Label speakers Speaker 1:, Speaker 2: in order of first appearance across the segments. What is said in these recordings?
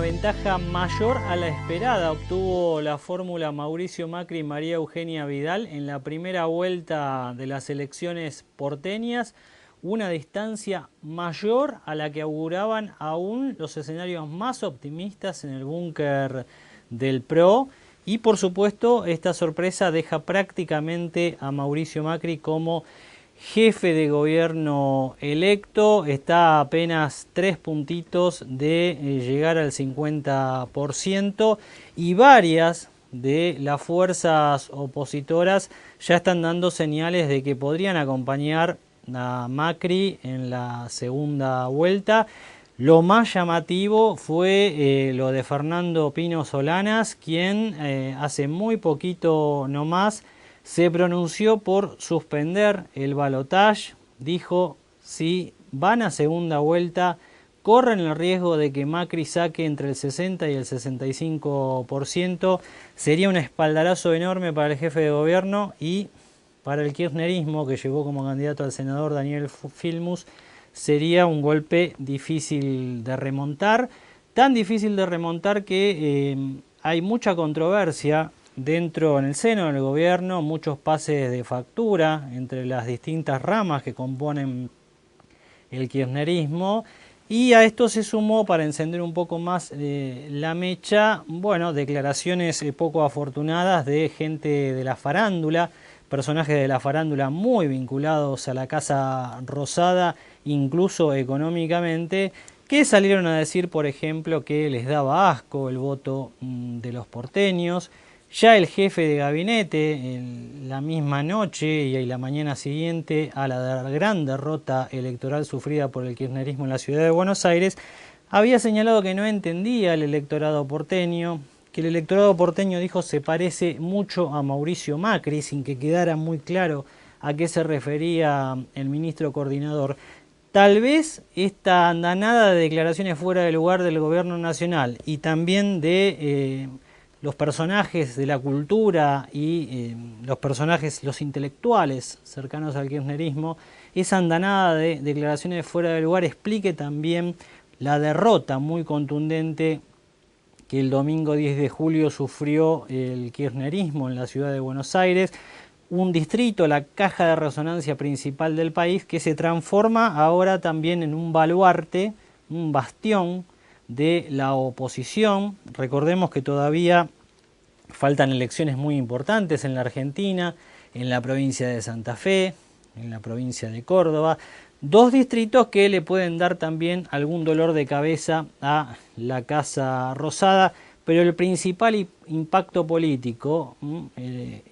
Speaker 1: ventaja mayor a la esperada obtuvo la fórmula Mauricio Macri y María Eugenia Vidal en la primera vuelta de las elecciones porteñas, una distancia mayor a la que auguraban aún los escenarios más optimistas en el búnker del PRO. Y por supuesto esta sorpresa deja prácticamente a Mauricio Macri como jefe de gobierno electo. Está a apenas 3 puntitos de llegar al 50% y varias de las fuerzas opositoras ya están dando señales de que podrían acompañar a Macri en la segunda vuelta. Lo más llamativo fue lo de Fernando Pino Solanas, quien hace muy poquito nomás se pronunció por suspender el balotaje. Dijo: si van a segunda vuelta, corren el riesgo de que Macri saque entre el 60 y el 65%. Sería un espaldarazo enorme para el jefe de gobierno y para el kirchnerismo, que llevó como candidato al senador Daniel Filmus. Sería un golpe difícil de remontar, tan difícil de remontar que hay mucha controversia dentro, en el seno del gobierno, muchos pases de factura entre las distintas ramas que componen el kirchnerismo, y a esto se sumó, para encender un poco más la mecha, bueno, declaraciones poco afortunadas de gente de la farándula, personajes de la farándula muy vinculados a la Casa Rosada, incluso económicamente, que salieron a decir, por ejemplo, que les daba asco el voto de los porteños. Ya el jefe de gabinete, la misma noche y la mañana siguiente a la gran derrota electoral sufrida por el kirchnerismo en la ciudad de Buenos Aires, había señalado que no entendía el electorado porteño, que el electorado porteño, dijo, se parece mucho a Mauricio Macri, sin que quedara muy claro a qué se refería el ministro coordinador. Tal vez esta andanada de declaraciones fuera de lugar del gobierno nacional y también de los personajes de la cultura y los intelectuales cercanos al kirchnerismo, esa andanada de declaraciones fuera de lugar explique también la derrota muy contundente que el domingo 10 de julio sufrió el kirchnerismo en la ciudad de Buenos Aires, un distrito, la caja de resonancia principal del país, que se transforma ahora también en un baluarte, un bastión de la oposición. Recordemos que todavía faltan elecciones muy importantes en la Argentina, en la provincia de Santa Fe, en la provincia de Córdoba, dos distritos que le pueden dar también algún dolor de cabeza a la Casa Rosada, pero el principal impacto político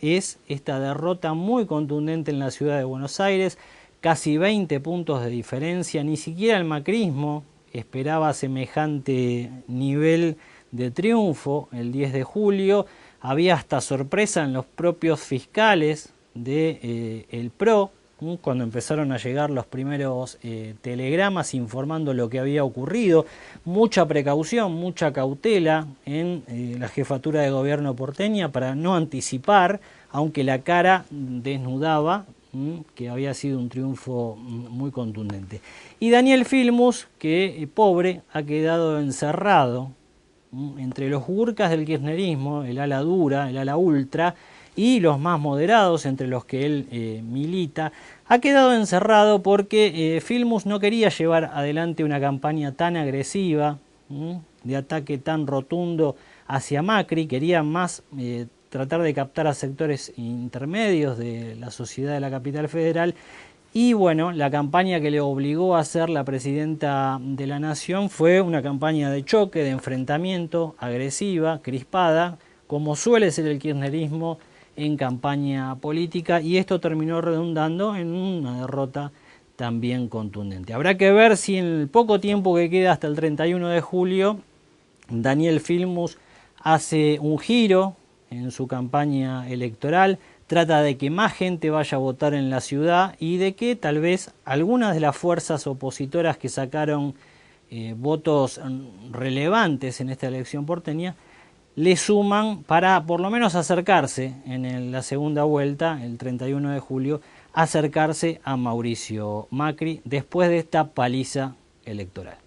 Speaker 1: es esta derrota muy contundente en la ciudad de Buenos Aires, casi 20 puntos de diferencia. Ni siquiera el macrismo esperaba semejante nivel de triunfo el 10 de julio. Había hasta sorpresa en los propios fiscales del PRO, cuando empezaron a llegar los primeros telegramas informando lo que había ocurrido. Mucha precaución, mucha cautela en la jefatura de gobierno porteña para no anticipar, aunque la cara desnudaba que había sido un triunfo muy contundente. Y Daniel Filmus, que pobre, ha quedado encerrado entre los gurkas del kirchnerismo, el ala dura, el ala ultra, y los más moderados, entre los que él milita. Ha quedado encerrado porque Filmus no quería llevar adelante una campaña tan agresiva, de ataque tan rotundo hacia Macri. Quería más tratar de captar a sectores intermedios de la sociedad de la capital federal. Y bueno, la campaña que le obligó a hacer la presidenta de la Nación fue una campaña de choque, de enfrentamiento, agresiva, crispada, como suele ser el kirchnerismo en campaña política, y esto terminó redundando en una derrota también contundente. Habrá que ver si en el poco tiempo que queda hasta el 31 de julio Daniel Filmus hace un giro en su campaña electoral, trata de que más gente vaya a votar en la ciudad y de que tal vez algunas de las fuerzas opositoras que sacaron votos relevantes en esta elección porteña le suman para por lo menos acercarse en la segunda vuelta, el 31 de julio, acercarse a Mauricio Macri después de esta paliza electoral.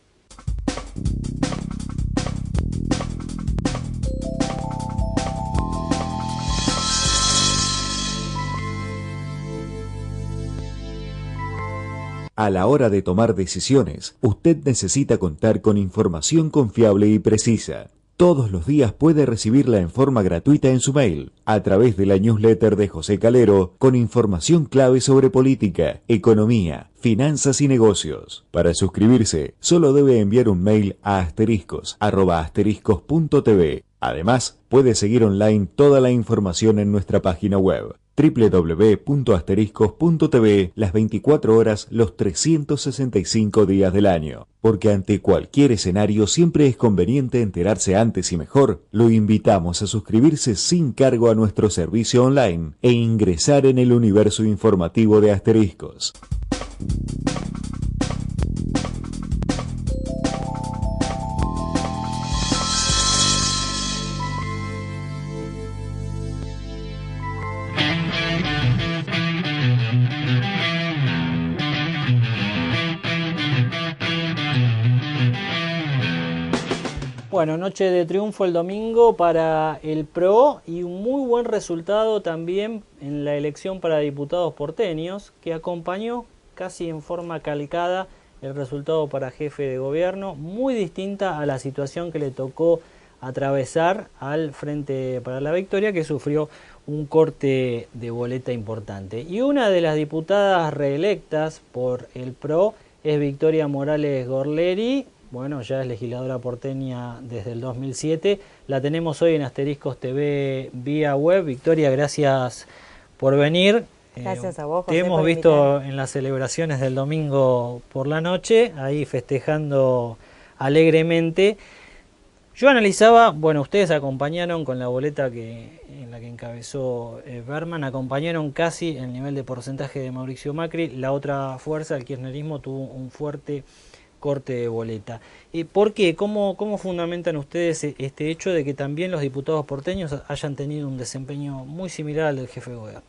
Speaker 2: A la hora de tomar decisiones, usted necesita contar con información confiable y precisa. Todos los días puede recibirla en forma gratuita en su mail, a través de la newsletter de José Calero, con información clave sobre política, economía, finanzas y negocios. Para suscribirse, solo debe enviar un mail a asteriscos@asteriscos.tv. Además, puede seguir online toda la información en nuestra página web www.asteriscos.tv las 24 horas, los 365 días del año. Porque ante cualquier escenario siempre es conveniente enterarse antes y mejor. Lo invitamos a suscribirse sin cargo a nuestro servicio online e ingresar en el universo informativo de Asteriscos.
Speaker 1: Bueno, noche de triunfo el domingo para el PRO y un muy buen resultado también en la elección para diputados porteños, que acompañó casi en forma calcada el resultado para jefe de gobierno, muy distinta a la situación que le tocó atravesar al Frente para la Victoria, que sufrió un corte de boleta importante. Y una de las diputadas reelectas por el PRO es Victoria Morales Gorleri. Bueno, ya es legisladora porteña desde el 2007. La tenemos hoy en Asteriscos TV vía web. Victoria, gracias por venir.
Speaker 3: Gracias a vos, José,
Speaker 1: te hemos
Speaker 3: por
Speaker 1: visto
Speaker 3: invitar.
Speaker 1: en las celebraciones del domingo por la noche, ahí festejando alegremente. Yo analizaba, bueno, ustedes acompañaron con la boleta en la que encabezó Berman, acompañaron casi el nivel de porcentaje de Mauricio Macri. La otra fuerza, el kirchnerismo, tuvo un fuerte corte de boleta. ¿Por qué? ¿Cómo fundamentan ustedes este hecho de que también los diputados porteños hayan tenido un desempeño muy similar al del jefe de gobierno?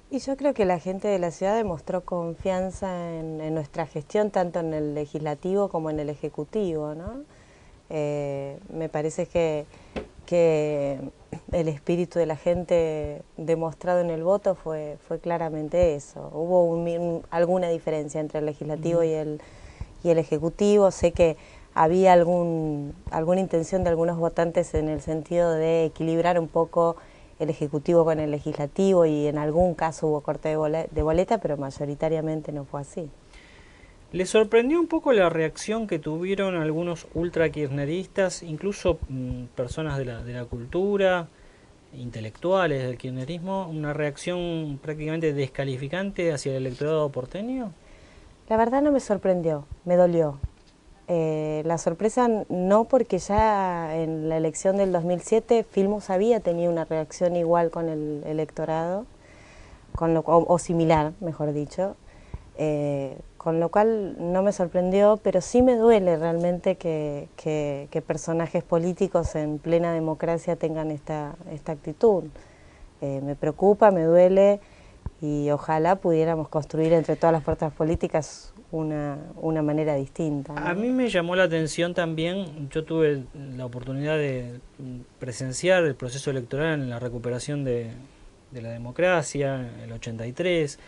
Speaker 3: Y yo creo que la gente de la ciudad demostró confianza en nuestra gestión, tanto en el legislativo como en el ejecutivo, ¿no? Me parece que el espíritu de la gente demostrado en el voto fue claramente eso. Hubo alguna diferencia entre el legislativo y el ejecutivo. Sé que había alguna intención de algunos votantes en el sentido de equilibrar un poco el ejecutivo con el legislativo, y en algún caso hubo corte de boleta, pero mayoritariamente no fue así.
Speaker 1: ¿Le sorprendió un poco la reacción que tuvieron algunos ultra-kirchneristas, incluso personas de la cultura, intelectuales del kirchnerismo, una reacción prácticamente descalificante hacia el electorado porteño?
Speaker 3: La verdad no me sorprendió, me dolió. La sorpresa no, porque ya en la elección del 2007 Filmus había tenido una reacción igual con el electorado, o similar, mejor dicho, con lo cual no me sorprendió, pero sí me duele realmente que personajes políticos en plena democracia tengan esta actitud. Me preocupa, me duele, y ojalá pudiéramos construir entre todas las fuerzas políticas una manera distinta, ¿no?
Speaker 1: A mí me llamó la atención también, yo tuve la oportunidad de presenciar el proceso electoral en la recuperación de la democracia, el 83.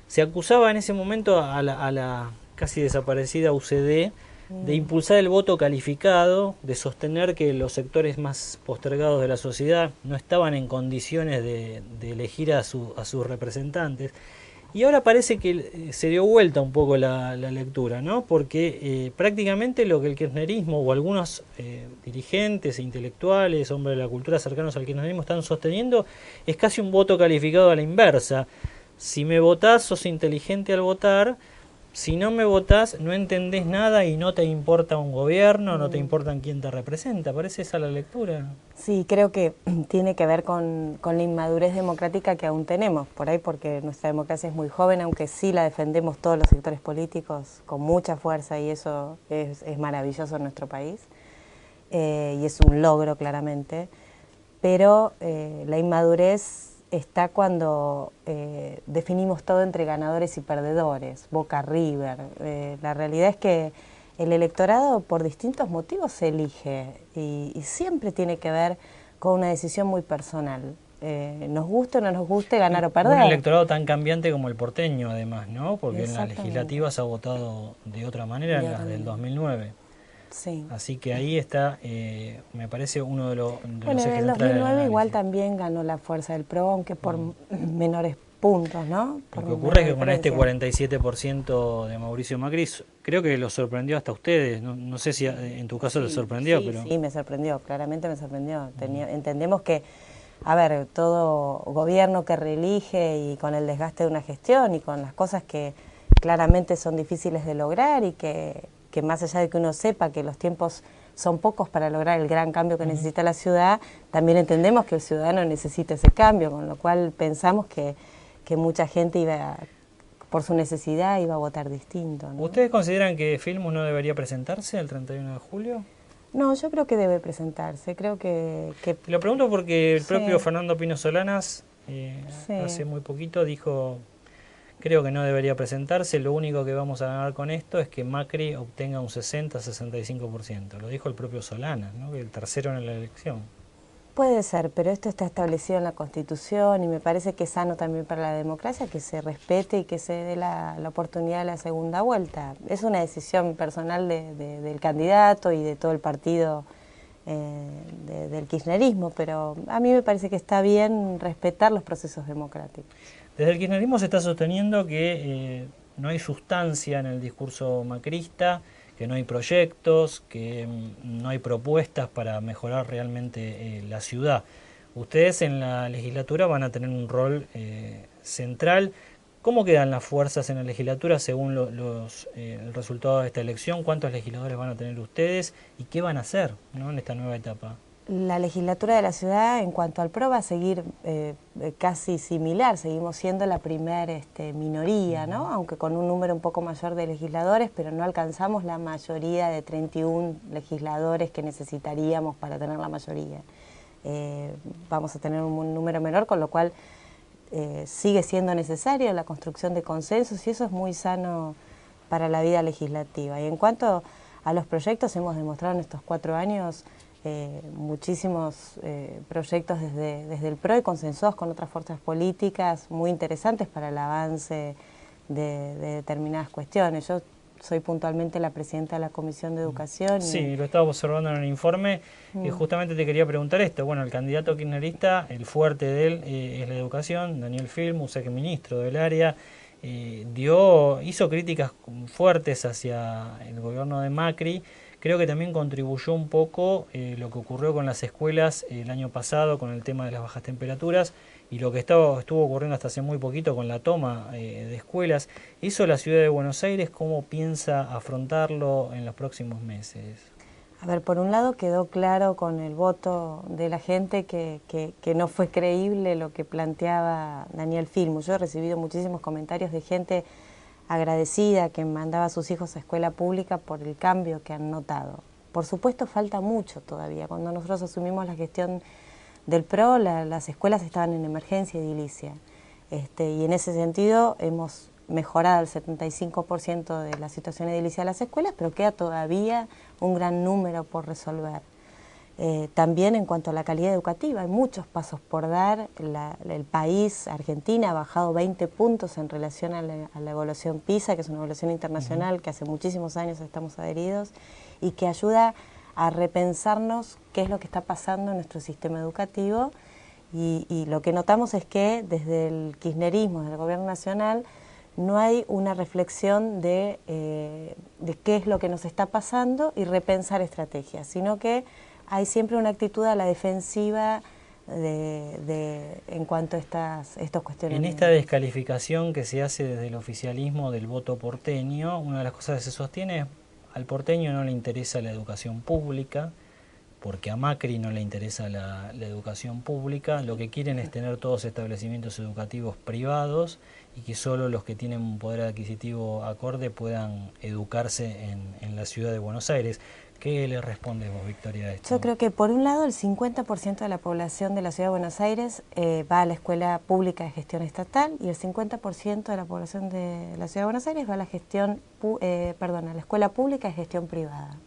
Speaker 1: Se acusaba en ese momento a la casi desaparecida UCD de impulsar el voto calificado, de sostener que los sectores más postergados de la sociedad no estaban en condiciones de elegir a sus representantes. Y ahora parece que se dio vuelta un poco la lectura, ¿no? Porque prácticamente lo que el kirchnerismo o algunos dirigentes e intelectuales, hombres de la cultura cercanos al kirchnerismo, están sosteniendo es casi un voto calificado a la inversa. Si me votás, sos inteligente al votar. Si no me votás, no entendés nada y no te importa un gobierno, no te importa quién te representa. ¿Parece esa la lectura?
Speaker 3: Sí, creo que tiene que ver con la inmadurez democrática que aún tenemos, por ahí, porque nuestra democracia es muy joven, aunque sí la defendemos todos los sectores políticos con mucha fuerza, y eso es maravilloso en nuestro país, y es un logro claramente, pero la inmadurez está cuando definimos todo entre ganadores y perdedores, Boca River. La realidad es que el electorado por distintos motivos se elige, y siempre tiene que ver con una decisión muy personal. nos guste o no nos guste, ganar o perder.
Speaker 1: Un electorado tan cambiante como el porteño, además, ¿no? Porque en las legislativas ha votado de otra manera en las del 2009.
Speaker 3: Sí.
Speaker 1: Así que ahí está, me parece, uno de los
Speaker 3: bueno,
Speaker 1: ejes
Speaker 3: en el
Speaker 1: centrales
Speaker 3: 2009 igual también ganó la fuerza del PRO, aunque por menores puntos, ¿no?
Speaker 1: Lo que ocurre es que con este 47% de Mauricio Macri, creo que lo sorprendió hasta ustedes. No sé si en tu caso les sorprendió,
Speaker 3: sí,
Speaker 1: pero...
Speaker 3: Sí, me sorprendió, claramente me sorprendió. Entendemos que, a ver, todo gobierno que reelige y con el desgaste de una gestión y con las cosas que claramente son difíciles de lograr y que más allá de que uno sepa que los tiempos son pocos para lograr el gran cambio que necesita la ciudad, también entendemos que el ciudadano necesita ese cambio, con lo cual pensamos que mucha gente por su necesidad iba a votar distinto, ¿no?
Speaker 1: ¿Ustedes consideran que Filmus no debería presentarse el 31 de julio?
Speaker 3: No, yo creo que debe presentarse, creo que...
Speaker 1: Lo pregunto porque el propio Fernando Pino Solanas hace muy poquito dijo, creo que no debería presentarse, lo único que vamos a ganar con esto es que Macri obtenga un 60-65%. Lo dijo el propio Solanas, ¿no? El tercero en la elección.
Speaker 3: Puede ser, pero esto está establecido en la Constitución y me parece que es sano también para la democracia que se respete y que se dé la oportunidad de la segunda vuelta. Es una decisión personal del candidato y de todo el partido del kirchnerismo, pero a mí me parece que está bien respetar los procesos democráticos.
Speaker 1: Desde el kirchnerismo se está sosteniendo que no hay sustancia en el discurso macrista, que no hay proyectos, que no hay propuestas para mejorar realmente la ciudad. Ustedes en la legislatura van a tener un rol central. ¿Cómo quedan las fuerzas en la legislatura según el resultado de esta elección? ¿Cuántos legisladores van a tener ustedes y qué van a hacer, ¿no?, en esta nueva etapa?
Speaker 3: La legislatura de la ciudad, en cuanto al PRO, va a seguir casi similar. Seguimos siendo la primer minoría, ¿no? Aunque con un número un poco mayor de legisladores, pero no alcanzamos la mayoría de 31 legisladores que necesitaríamos para tener la mayoría. Vamos a tener un número menor, con lo cual sigue siendo necesario la construcción de consensos y eso es muy sano para la vida legislativa. Y en cuanto a los proyectos, hemos demostrado en estos 4 años muchísimos proyectos desde el PRO y consensuados con otras fuerzas políticas muy interesantes para el avance de determinadas cuestiones. Yo soy puntualmente la presidenta de la Comisión de Educación.
Speaker 1: Sí, lo estaba observando en el informe y justamente te quería preguntar esto. Bueno, el candidato kirchnerista, el fuerte de él es la educación, Daniel Filmus, ex ministro del área, hizo críticas fuertes hacia el gobierno de Macri. Creo que también contribuyó un poco lo que ocurrió con las escuelas el año pasado con el tema de las bajas temperaturas y lo que estuvo ocurriendo hasta hace muy poquito con la toma de escuelas. ¿Eso la ciudad de Buenos Aires cómo piensa afrontarlo en los próximos meses?
Speaker 3: A ver, por un lado quedó claro con el voto de la gente que no fue creíble lo que planteaba Daniel Filmus. Yo he recibido muchísimos comentarios de gente agradecida que mandaba a sus hijos a escuela pública por el cambio que han notado. Por supuesto falta mucho todavía. Cuando nosotros asumimos la gestión del PRO, las escuelas estaban en emergencia edilicia. Y en ese sentido hemos mejorado el 75% de la situación edilicia de las escuelas, pero queda todavía un gran número por resolver. También en cuanto a la calidad educativa, hay muchos pasos por dar. El país, Argentina, ha bajado 20 puntos en relación a la evaluación PISA, que es una evaluación internacional que hace muchísimos años estamos adheridos y que ayuda a repensarnos qué es lo que está pasando en nuestro sistema educativo. Y lo que notamos es que desde el kirchnerismo, desde el gobierno nacional, no hay una reflexión de qué es lo que nos está pasando y repensar estrategias, sino que hay siempre una actitud a la defensiva en cuanto a estos cuestiones.
Speaker 1: En esta descalificación que se hace desde el oficialismo del voto porteño, una de las cosas que se sostiene es al porteño no le interesa la educación pública, porque a Macri no le interesa la educación pública, lo que quieren es tener todos establecimientos educativos privados y que solo los que tienen un poder adquisitivo acorde puedan educarse en la ciudad de Buenos Aires. ¿Qué le respondes vos, Victoria, a esto?
Speaker 3: Yo creo que por un lado el 50% de la población de la ciudad de Buenos Aires va a la escuela pública de gestión estatal y el 50% de la población de la ciudad de Buenos Aires va a la a la escuela pública de gestión privada.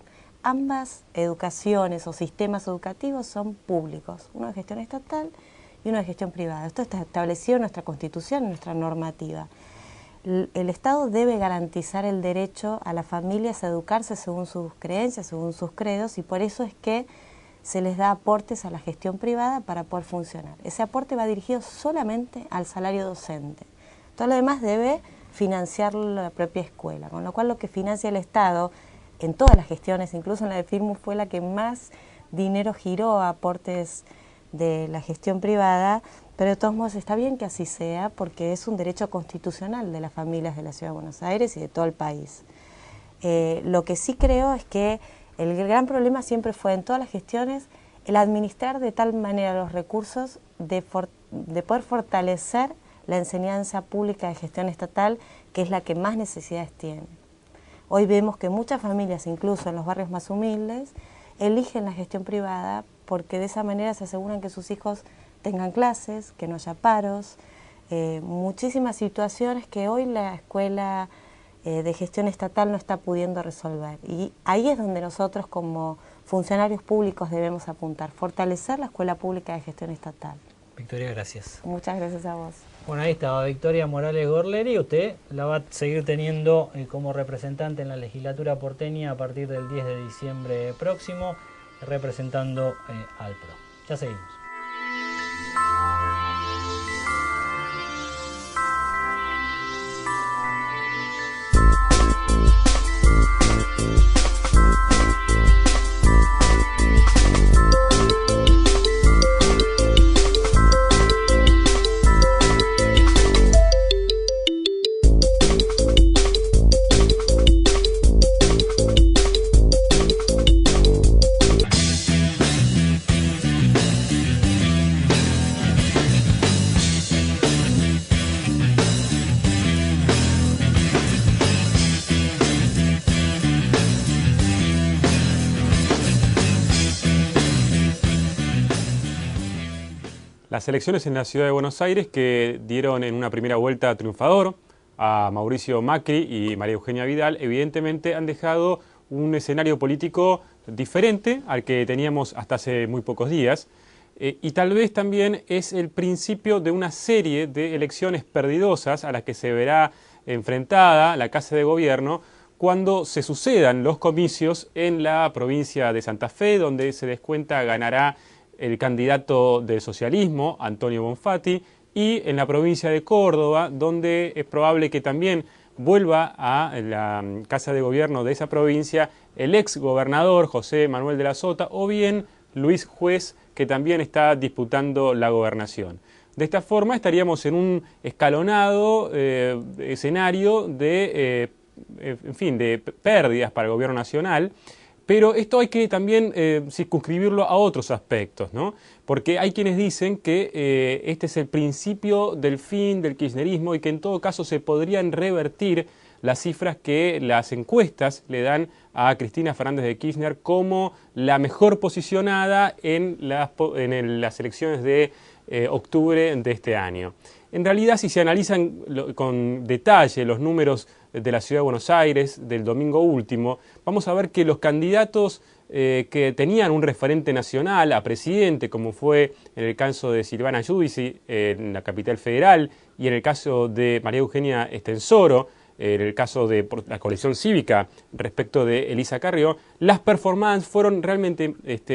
Speaker 3: Ambas educaciones o sistemas educativos son públicos, uno de gestión estatal y uno de gestión privada. Esto está establecido en nuestra Constitución, en nuestra normativa. El Estado debe garantizar el derecho a las familias a educarse según sus creencias, según sus credos, y por eso es que se les da aportes a la gestión privada para poder funcionar. Ese aporte va dirigido solamente al salario docente. Todo lo demás debe financiar la propia escuela, con lo cual lo que financia el Estado en todas las gestiones, incluso en la de Filmus, fue la que más dinero giró a aportes de la gestión privada, pero de todos modos está bien que así sea porque es un derecho constitucional de las familias de la Ciudad de Buenos Aires y de todo el país. Lo que sí creo es que el gran problema siempre fue en todas las gestiones el administrar de tal manera los recursos de poder fortalecer la enseñanza pública de gestión estatal, que es la que más necesidades tiene. Hoy vemos que muchas familias, incluso en los barrios más humildes, eligen la gestión privada porque de esa manera se aseguran que sus hijos tengan clases, que no haya paros, muchísimas situaciones que hoy la escuela de gestión estatal no está pudiendo resolver. Y ahí es donde nosotros como funcionarios públicos debemos apuntar, fortalecer la escuela pública de gestión estatal.
Speaker 1: Victoria, gracias.
Speaker 3: Muchas gracias a vos.
Speaker 1: Bueno, ahí estaba Victoria Morales Gorleri. Usted la va a seguir teniendo como representante en la legislatura porteña a partir del 10 de diciembre próximo, representando al PRO. Ya seguimos.
Speaker 4: Las elecciones en la Ciudad de Buenos Aires que dieron en una primera vuelta triunfador a Mauricio Macri y María Eugenia Vidal, evidentemente han dejado un escenario político diferente al que teníamos hasta hace muy pocos días. Y tal vez también es el principio de una serie de elecciones perdidosas a las que se verá enfrentada la Casa de Gobierno cuando se sucedan los comicios en la provincia de Santa Fe, donde se descuenta ganará el candidato del socialismo, Antonio Bonfatti, y en la provincia de Córdoba, donde es probable que también vuelva a la Casa de Gobierno de esa provincia el ex gobernador José Manuel de la Sota o bien Luis Juez, que también está disputando la gobernación. De esta forma estaríamos en un escalonado escenario de, de pérdidas para el gobierno nacional. Pero esto hay que también circunscribirlo a otros aspectos, ¿no? Porque hay quienes dicen que este es el principio del fin del kirchnerismo y que en todo caso se podrían revertir las cifras que las encuestas le dan a Cristina Fernández de Kirchner como la mejor posicionada en las elecciones de octubre de este año. En realidad, si se analizan con detalle los números de la Ciudad de Buenos Aires del domingo último, vamos a ver que los candidatos que tenían un referente nacional a presidente, como fue en el caso de Silvana Giudici en la capital federal y en el caso de María Eugenia Estensoro, en el caso de la coalición cívica respecto de Elisa Carrió, las performances fueron realmente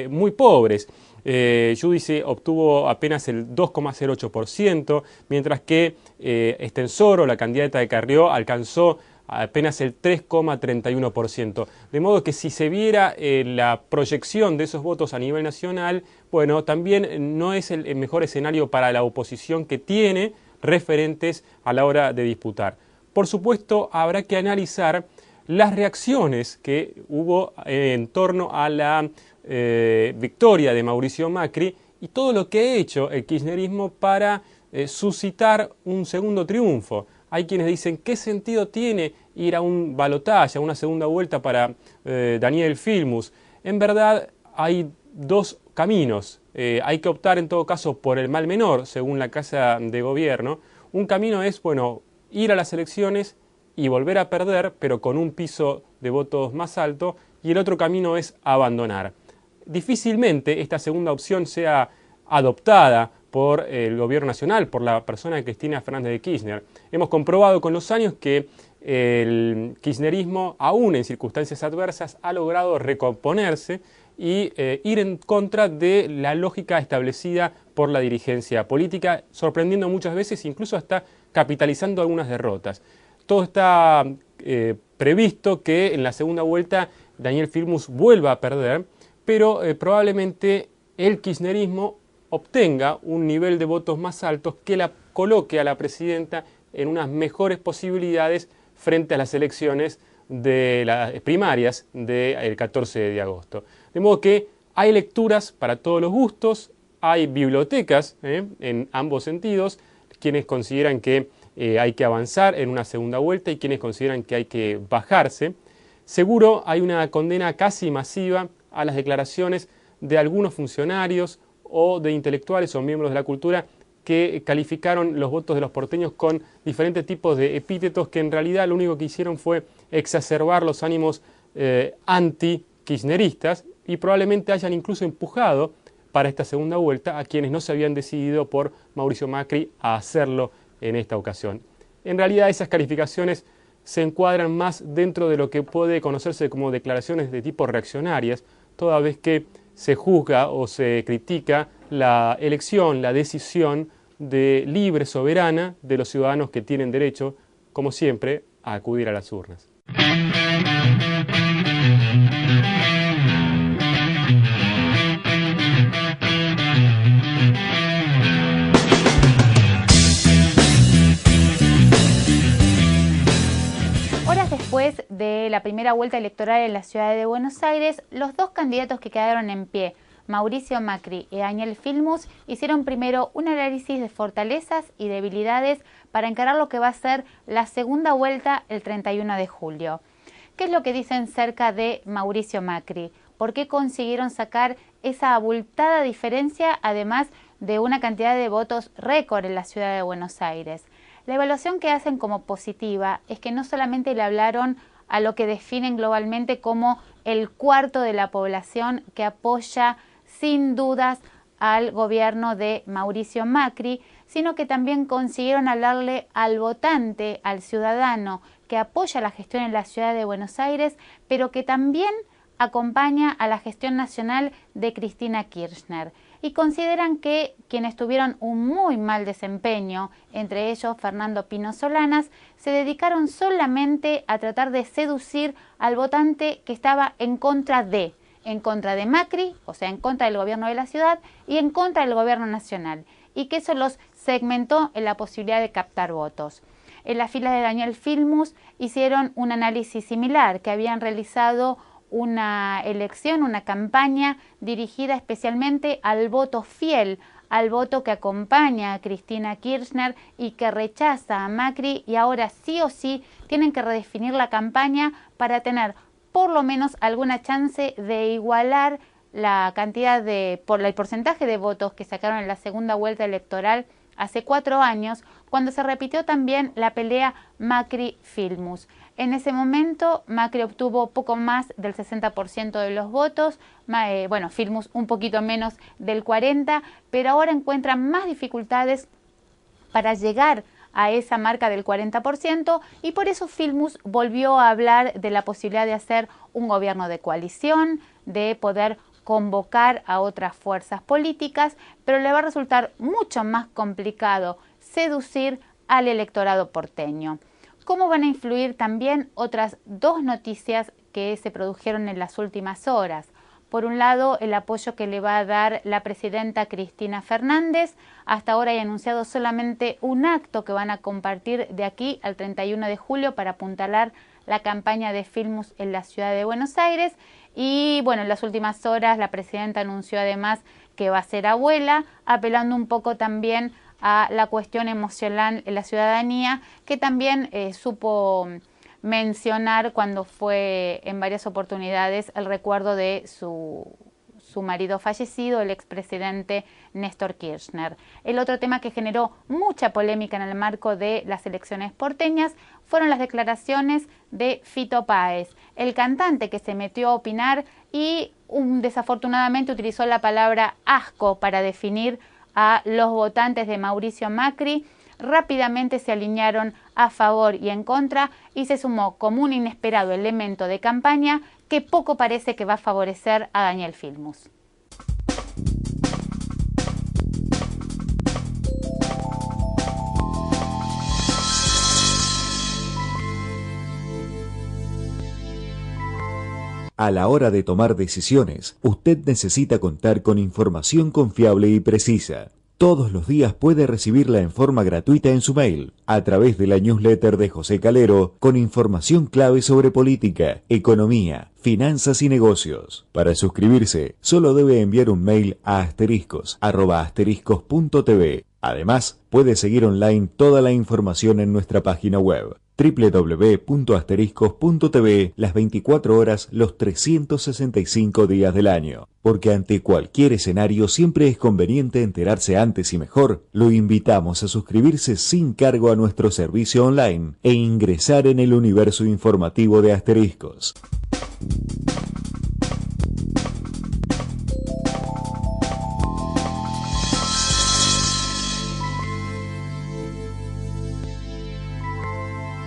Speaker 4: muy pobres. Giudici obtuvo apenas el 2,08%, mientras que Estensoro, la candidata de Carrió, alcanzó apenas el 3,31%. De modo que si se viera la proyección de esos votos a nivel nacional, bueno, también no es el mejor escenario para la oposición que tiene referentes a la hora de disputar. Por supuesto, habrá que analizar las reacciones que hubo en torno a la victoria de Mauricio Macri y todo lo que ha hecho el kirchnerismo para suscitar un segundo triunfo. Hay quienes dicen, ¿qué sentido tiene ir a un balotaje, a una segunda vuelta para Daniel Filmus? En verdad, hay dos caminos. Hay que optar en todo caso por el mal menor, según la Casa de Gobierno. Un camino es, bueno, ir a las elecciones y volver a perder, pero con un piso de votos más alto, y el otro camino es abandonar. Difícilmente esta segunda opción sea adoptada por el gobierno nacional, por la persona de Cristina Fernández de Kirchner. Hemos comprobado con los años que el kirchnerismo, aún en circunstancias adversas, ha logrado recomponerse y ir en contra de la lógica establecida por la dirigencia política, sorprendiendo muchas veces, incluso hasta capitalizando algunas derrotas. Todo está previsto que en la segunda vuelta Daniel Filmus vuelva a perder, pero probablemente el kirchnerismo obtenga un nivel de votos más alto que la coloque a la presidenta en unas mejores posibilidades frente a las elecciones de las primarias del 14 de agosto. De modo que hay lecturas para todos los gustos, hay bibliotecas en ambos sentidos, quienes consideran que hay que avanzar en una segunda vuelta y quienes consideran que hay que bajarse. Seguro hay una condena casi masiva a las declaraciones de algunos funcionarios o de intelectuales o miembros de la cultura que calificaron los votos de los porteños con diferentes tipos de epítetos que en realidad lo único que hicieron fue exacerbar los ánimos anti-kirchneristas y probablemente hayan incluso empujado para esta segunda vuelta a quienes no se habían decidido por Mauricio Macri a hacerlo en esta ocasión. En realidad esas calificaciones se encuadran más dentro de lo que puede conocerse como declaraciones de tipo reaccionarias, toda vez que se juzga o se critica la elección, la decisión libre, soberana de los ciudadanos que tienen derecho, como siempre, a acudir a las urnas.
Speaker 5: Horas después de la primera vuelta electoral en la ciudad de Buenos Aires, los dos candidatos que quedaron en pie, Mauricio Macri y Daniel Filmus, hicieron primero un análisis de fortalezas y debilidades para encarar lo que va a ser la segunda vuelta el 31 de julio. ¿Qué es lo que dicen cerca de Mauricio Macri? ¿Por qué consiguieron sacar esa abultada diferencia, además de una cantidad de votos récord en la ciudad de Buenos Aires? La evaluación que hacen como positiva es que no solamente le hablaron a lo que definen globalmente como el cuarto de la población que apoya sin dudas al gobierno de Mauricio Macri, sino que también consiguieron hablarle al votante, al ciudadano que apoya la gestión en la ciudad de Buenos Aires, pero que también acompaña a la gestión nacional de Cristina Kirchner. Y consideran que quienes tuvieron un muy mal desempeño, entre ellos Fernando Pino Solanas, se dedicaron solamente a tratar de seducir al votante que estaba en contra de Macri, o sea, en contra del gobierno de la ciudad y en contra del gobierno nacional, y que eso los segmentó en la posibilidad de captar votos. En la fila de Daniel Filmus hicieron un análisis similar, que habían realizado una elección, una campaña dirigida especialmente al voto fiel, al voto que acompaña a Cristina Kirchner y que rechaza a Macri, y ahora sí o sí tienen que redefinir la campaña para tener por lo menos alguna chance de igualar la cantidad por el porcentaje de votos que sacaron en la segunda vuelta electoral hace 4 años, cuando se repitió también la pelea Macri-Filmus. En ese momento Macri obtuvo poco más del 60% de los votos, Filmus un poquito menos del 40%, pero ahora encuentran más dificultades para llegar a esa marca del 40%, y por eso Filmus volvió a hablar de la posibilidad de hacer un gobierno de coalición, de poder convocar a otras fuerzas políticas, pero le va a resultar mucho más complicado seducir al electorado porteño. ¿Cómo van a influir también otras dos noticias que se produjeron en las últimas horas? Por un lado, el apoyo que le va a dar la presidenta Cristina Fernández. Hasta ahora hay anunciado solamente un acto que van a compartir de aquí al 31 de julio para apuntalar la campaña de Filmus en la ciudad de Buenos Aires. Y bueno, en las últimas horas la presidenta anunció además que va a ser abuela, apelando un poco también a la cuestión emocional en la ciudadanía, que también supo mencionar cuando fue en varias oportunidades el recuerdo de su marido fallecido, el expresidente Néstor Kirchner. El otro tema que generó mucha polémica en el marco de las elecciones porteñas fueron las declaraciones de Fito Páez, el cantante que se metió a opinar y desafortunadamente utilizó la palabra asco para definir a los votantes de Mauricio Macri. Rápidamente se alinearon a favor y en contra y se sumó como un inesperado elemento de campaña que poco parece que va a favorecer a Daniel Filmus.
Speaker 2: A la hora de tomar decisiones, usted necesita contar con información confiable y precisa. Todos los días puede recibirla en forma gratuita en su mail, a través de la newsletter de José Calero, con información clave sobre política, economía, finanzas y negocios. Para suscribirse, solo debe enviar un mail a asteriscos@asteriscos.tv. Además, puede seguir online toda la información en nuestra página web www.asteriscos.tv las 24 horas los 365 días del año. Porque ante cualquier escenario siempre es conveniente enterarse antes y mejor. Lo invitamos a suscribirse sin cargo a nuestro servicio online e ingresar en el universo informativo de Asteriscos.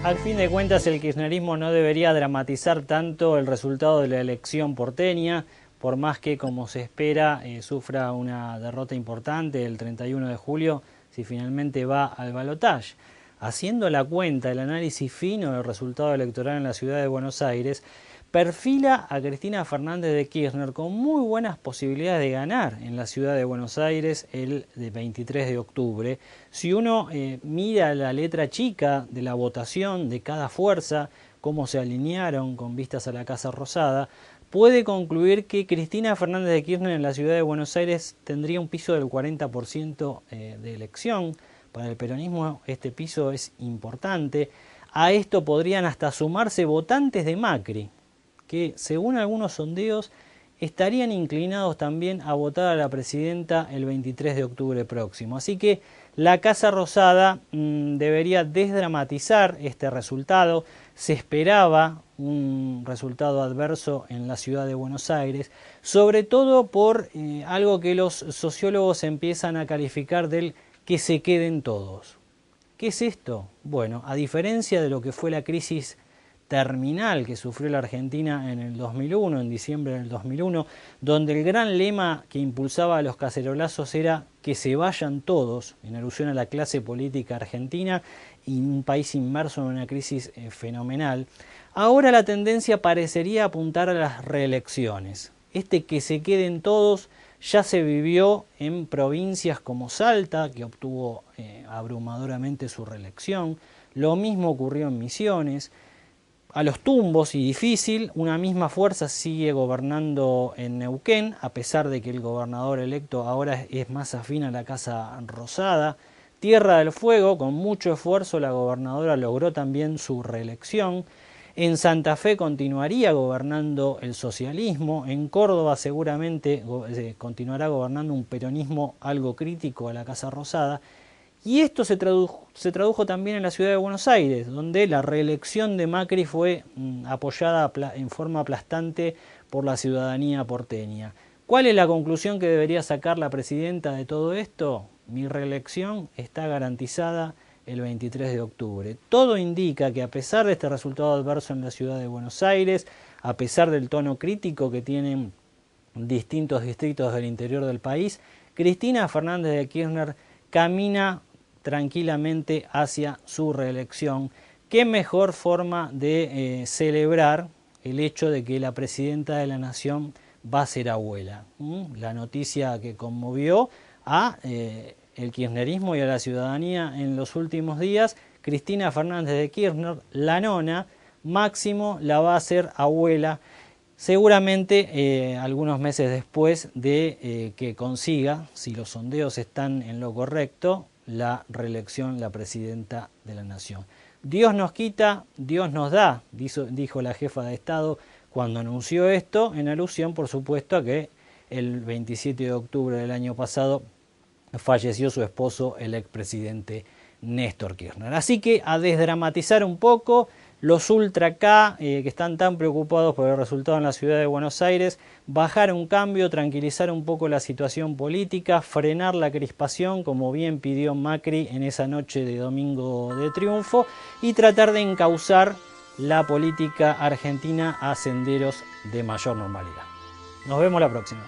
Speaker 1: Al fin de cuentas, el kirchnerismo no debería dramatizar tanto el resultado de la elección porteña, por más que, como se espera, sufra una derrota importante el 31 de julio si finalmente va al balotaje. Haciendo la cuenta, el análisis fino del resultado electoral en la ciudad de Buenos Aires perfila a Cristina Fernández de Kirchner con muy buenas posibilidades de ganar en la ciudad de Buenos Aires el 23 de octubre. Si uno mira la letra chica de la votación de cada fuerza, cómo se alinearon con vistas a la Casa Rosada, puede concluir que Cristina Fernández de Kirchner en la ciudad de Buenos Aires tendría un piso del 40% de elección. Para el peronismo este piso es importante. A esto podrían hasta sumarse votantes de Macri, que según algunos sondeos estarían inclinados también a votar a la presidenta el 23 de octubre próximo. Así que la Casa Rosada debería desdramatizar este resultado. Se esperaba un resultado adverso en la ciudad de Buenos Aires, sobre todo por algo que los sociólogos empiezan a calificar del que se queden todos. ¿Qué es esto? Bueno, a diferencia de lo que fue la crisis terminal que sufrió la Argentina en el 2001, en diciembre del 2001, donde el gran lema que impulsaba a los cacerolazos era que se vayan todos, en alusión a la clase política argentina y un país inmerso en una crisis fenomenal. Ahora la tendencia parecería apuntar a las reelecciones. Este que se queden todos ya se vivió en provincias como Salta, que obtuvo abrumadoramente su reelección. Lo mismo ocurrió en Misiones. A los tumbos y difícil, una misma fuerza sigue gobernando en Neuquén, a pesar de que el gobernador electo ahora es más afín a la Casa Rosada. Tierra del Fuego, con mucho esfuerzo, la gobernadora logró también su reelección. En Santa Fe continuaría gobernando el socialismo. En Córdoba seguramente continuará gobernando un peronismo algo crítico a la Casa Rosada. Y esto se tradujo también en la ciudad de Buenos Aires, donde la reelección de Macri fue apoyada en forma aplastante por la ciudadanía porteña. ¿Cuál es la conclusión que debería sacar la presidenta de todo esto? Mi reelección está garantizada el 23 de octubre. Todo indica que a pesar de este resultado adverso en la ciudad de Buenos Aires, a pesar del tono crítico que tienen distintos distritos del interior del país, Cristina Fernández de Kirchner camina tranquilamente hacia su reelección. ¿Qué mejor forma de celebrar el hecho de que la presidenta de la Nación va a ser abuela? La noticia que conmovió a el kirchnerismo y a la ciudadanía en los últimos días. Cristina Fernández de Kirchner, la nona, máximo la va a hacer abuela, seguramente algunos meses después de que consiga, si los sondeos están en lo correcto, la reelección la presidenta de la Nación. Dios nos quita, Dios nos da, dijo la jefa de Estado cuando anunció esto, en alusión, por supuesto, a que el 27 de octubre del año pasado falleció su esposo, el expresidente Néstor Kirchner. Así que a desdramatizar un poco, los ultra K, que están tan preocupados por el resultado en la ciudad de Buenos Aires, bajar un cambio, tranquilizar un poco la situación política, frenar la crispación, como bien pidió Macri en esa noche de domingo de triunfo, y tratar de encauzar la política argentina a senderos de mayor normalidad. Nos vemos la próxima.